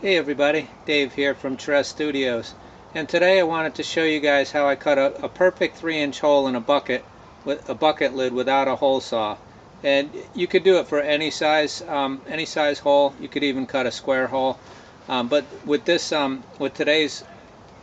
Hey everybody, Dave here from Tres Studios, and today I wanted to show you guys how I cut a perfect 3-inch hole in a bucket with a bucket lid without a hole saw. And you could do it for any size hole. You could even cut a square hole. But with with today's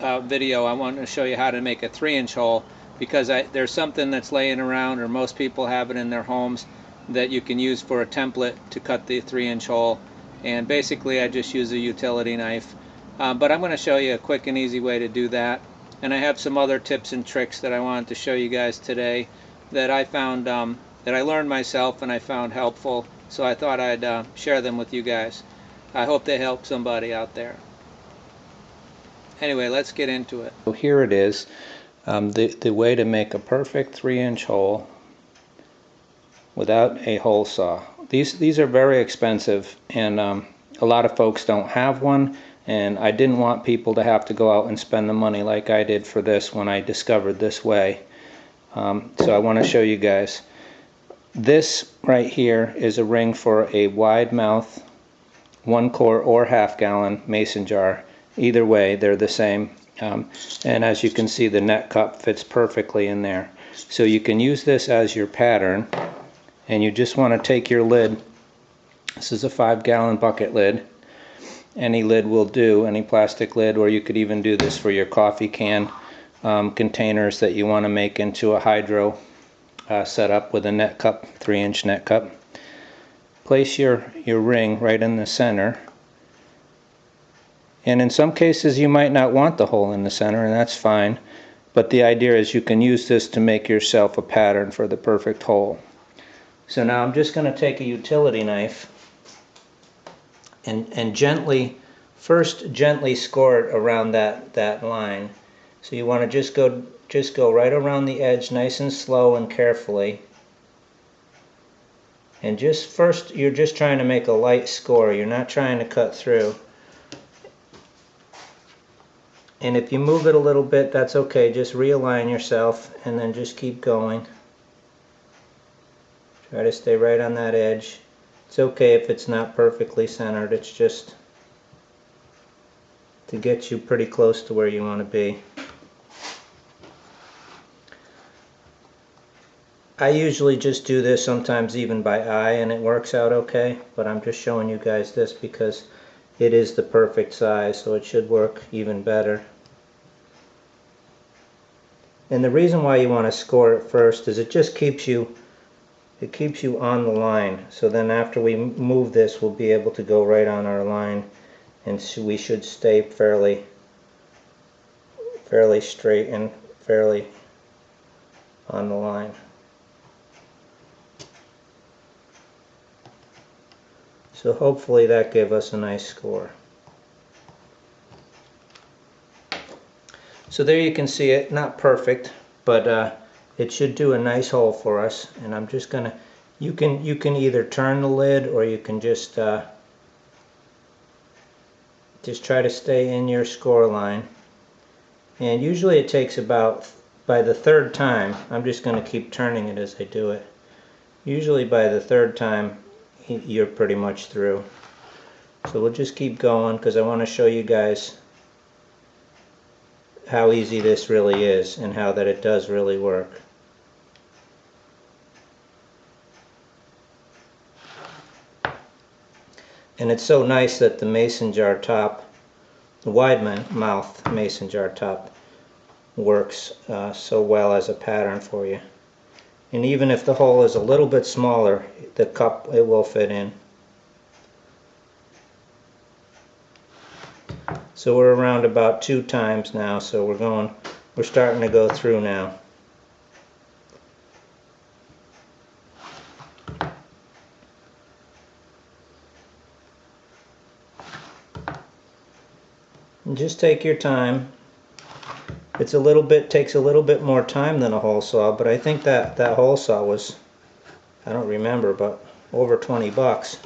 video, I want to show you how to make a 3-inch hole because there's something that's laying around, or most people have it in their homes, that you can use for a template to cut the 3-inch hole. And basically I just use a utility knife. But I'm going to show you a quick and easy way to do that. And I have some other tips and tricks that I wanted to show you guys today that I found that I learned myself and I found helpful. So I thought I'd share them with you guys. I hope they help somebody out there. Anyway, let's get into it. So here it is, the way to make a perfect 3-inch hole without a hole saw. These are very expensive, and a lot of folks don't have one, and I didn't want people to have to go out and spend the money like I did for this when I discovered this way. So I want to show you guys. This right here is a ring for a wide mouth 1-quart or half-gallon mason jar. Either way, they're the same. And as you can see, the net cup fits perfectly in there. So you can use this as your pattern, and you just want to take your lid. This is a 5-gallon bucket lid. Any lid will do, any plastic lid, or you could even do this for your coffee can containers that you want to make into a hydro setup with a net cup, 3-inch net cup. Place your ring right in the center. And in some cases you might not want the hole in the center, and that's fine. But the idea is you can use this to make yourself a pattern for the perfect hole. So now I'm just going to take a utility knife and gently score it around that line. So you want to just go right around the edge, nice and slow and carefully. And first you're just trying to make a light score. You're not trying to cut through. And if you move it a little bit, that's okay. Just realign yourself and then just keep going. Try to stay right on that edge. It's okay if it's not perfectly centered. It's just to get you pretty close to where you want to be. I usually just do this sometimes even by eye, and it works out okay, but I'm just showing you guys this because it is the perfect size, so it should work even better. And the reason why you want to score it first is it just keeps you on the line. So then after we move this, we'll be able to go right on our line, and so we should stay fairly straight and fairly on the line. So hopefully that gave us a nice score. So there you can see it, not perfect, but it should do a nice hole for us. And I'm just gonna, you can either turn the lid, or you can just try to stay in your score line. And usually it takes about, by the third time, I'm just going to keep turning it as I do it. Usually by the third time you're pretty much through. So we'll just keep going because I want to show you guys how easy this really is and how that it does really work. And it's so nice that the mason jar top, the wide mouth mason jar top, works so well as a pattern for you. And even if the hole is a little bit smaller, the cup, it will fit in. So we're around about 2 times now, so we're starting to go through now. And just take your time. Takes a little bit more time than a hole saw, but I think that hole saw was, I don't remember, but over 20 bucks.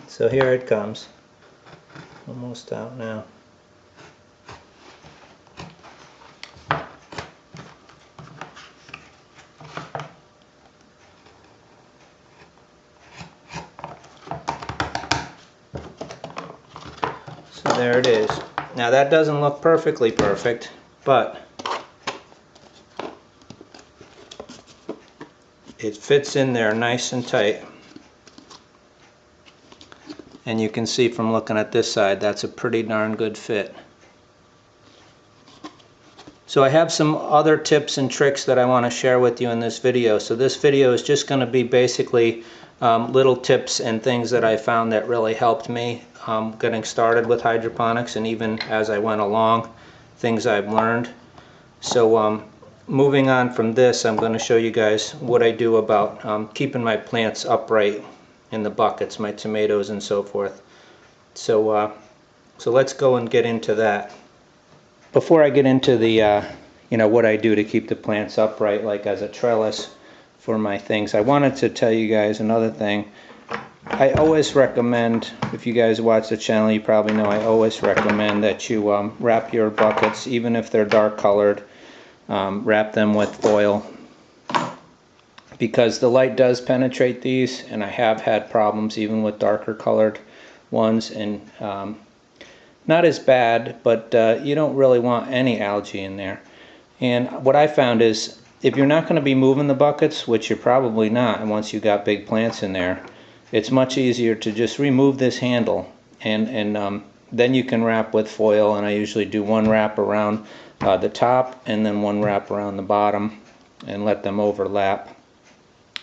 So here it comes. Almost out now. there it is. Now that doesn't look perfectly perfect, but it fits in there nice and tight. And you can see from looking at this side, that's a pretty darn good fit. So I have some other tips and tricks that I want to share with you in this video. So this video is just going to be basically little tips and things that I found that really helped me getting started with hydroponics, and even as I went along, things I've learned. So moving on from this, I'm going to show you guys what I do about keeping my plants upright in the buckets, my tomatoes and so forth. So let's go and get into that. Before I get into the what I do to keep the plants upright, like as a trellis for my things, I wanted to tell you guys another thing. I always recommend, if you guys watch the channel, you probably know I always recommend that you wrap your buckets, even if they're dark colored, wrap them with foil, because the light does penetrate these, and I have had problems even with darker colored ones, and not as bad, but you don't really want any algae in there. And what I found is, if you're not going to be moving the buckets, which you're probably not, and once you got big plants in there, it's much easier to just remove this handle, and then you can wrap with foil. And I usually do one wrap around the top and then one wrap around the bottom and let them overlap.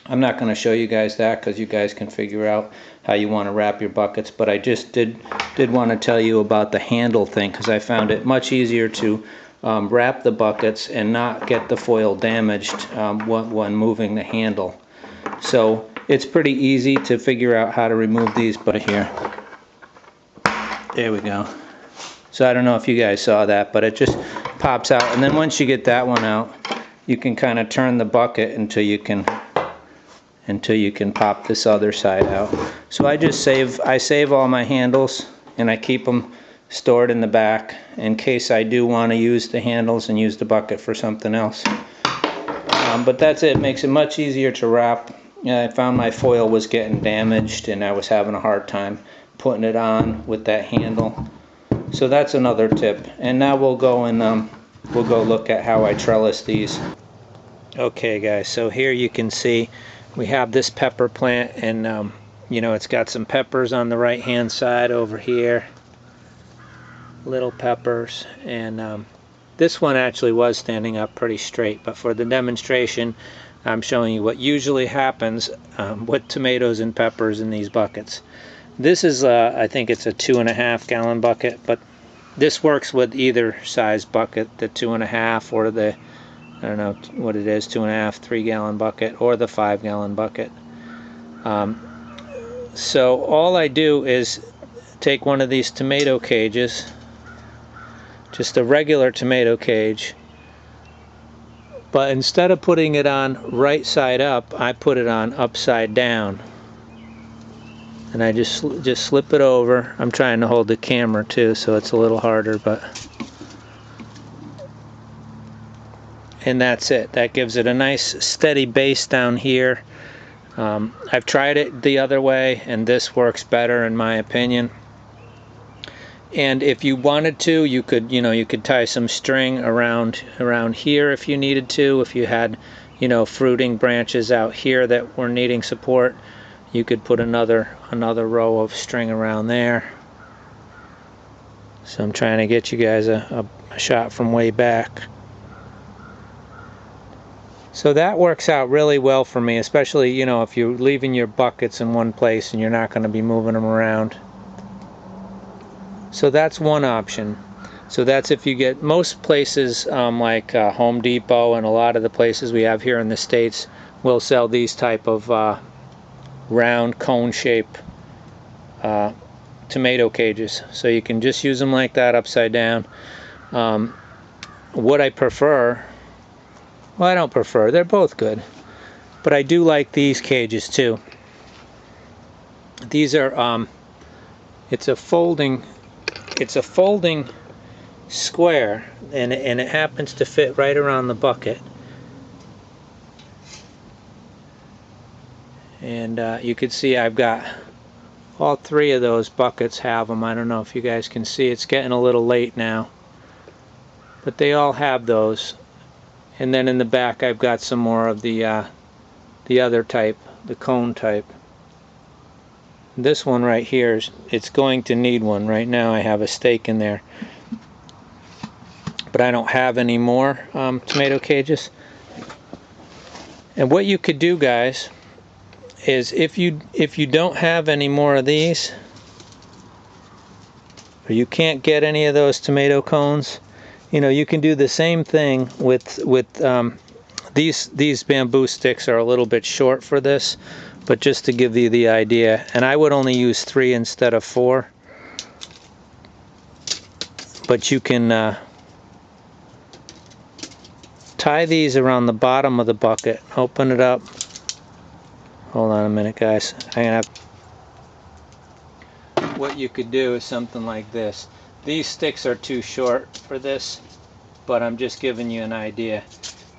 I'm not going to show you guys that because you guys can figure out how you want to wrap your buckets, but I just did want to tell you about the handle thing, because I found it much easier to wrap the buckets and not get the foil damaged when moving the handle. So it's pretty easy to figure out how to remove these, but here, there we go. So I don't know if you guys saw that, but it just pops out, and then once you get that one out, you can kind of turn the bucket until you can pop this other side out. So I save all my handles, and I keep them stored in the back in case I do want to use the handles and use the bucket for something else. But that's it. Makes it much easier to wrap. I found my foil was getting damaged, and I was having a hard time putting it on with that handle. So that's another tip. And now we'll go look at how I trellis these. Okay guys, so here you can see we have this pepper plant, and it's got some peppers on the right hand side over here, little peppers, and this one actually was standing up pretty straight, but for the demonstration I'm showing you what usually happens with tomatoes and peppers in these buckets. This is I think it's a 2.5 gallon bucket, but this works with either size bucket, the 2.5 or the, I don't know what it is, 2.5, 3 gallon bucket, or the 5 gallon bucket. So all I do is take one of these tomato cages, just a regular tomato cage, but instead of putting it on right side up, I put it on upside down. And I just slip it over. I'm trying to hold the camera too, so it's a little harder, and that's it. That gives it a nice steady base down here. I've tried it the other way, and this works better in my opinion. And if you wanted to, you could tie some string around here if you needed to. If you had fruiting branches out here that were needing support, you could put another row of string around there. So I'm trying to get you guys a shot from way back. So that works out really well for me, especially if you're leaving your buckets in one place and you're not going to be moving them around. So that's one option. So that's if you get, most places like Home Depot and a lot of the places we have here in the States will sell these type of round cone shape tomato cages, so you can just use them like that upside down. What I prefer, well, I don't prefer, they're both good, but I do like these cages too. These are it's a folding square, and it happens to fit right around the bucket. And you can see I've got All three of those buckets have them. I don't know if you guys can see. It's getting a little late now. But they all have those. And then in the back I've got some more of the other type, the cone type. This one right here, it's going to need one. Right now I have a stake in there. But I don't have any more tomato cages. And what you could do, guys, is if you don't have any more of these, or you can't get any of those tomato cones, you know, you can do the same thing with these bamboo sticks are a little bit short for this, but just to give you the idea, and I would only use 3 instead of 4. But you can tie these around the bottom of the bucket, open it up. Hold on a minute, guys. What you could do is something like this. These sticks are too short for this, but I'm just giving you an idea.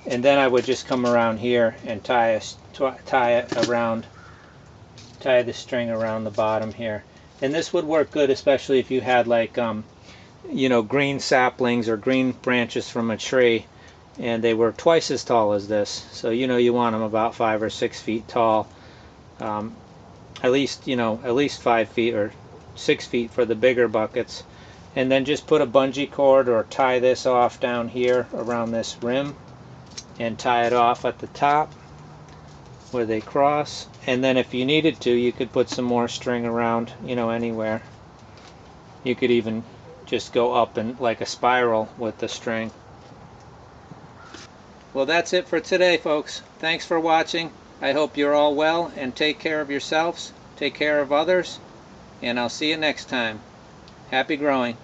And then I would just come around here and tie the string around the bottom here. And this would work good, especially if you had like you know, green saplings or green branches from a tree, and they were twice as tall as this. So you know, you want them about 5 or 6 feet tall. At least, you know, at least 5 feet or 6 feet for the bigger buckets. And then just put a bungee cord or tie this off down here around this rim and tie it off at the top where they cross. And then if you needed to, you could put some more string around, you know, anywhere. You could even just go up and like a spiral with the string. Well, that's it for today, folks. Thanks for watching. I hope you're all well, and take care of yourselves, take care of others, and I'll see you next time. Happy growing.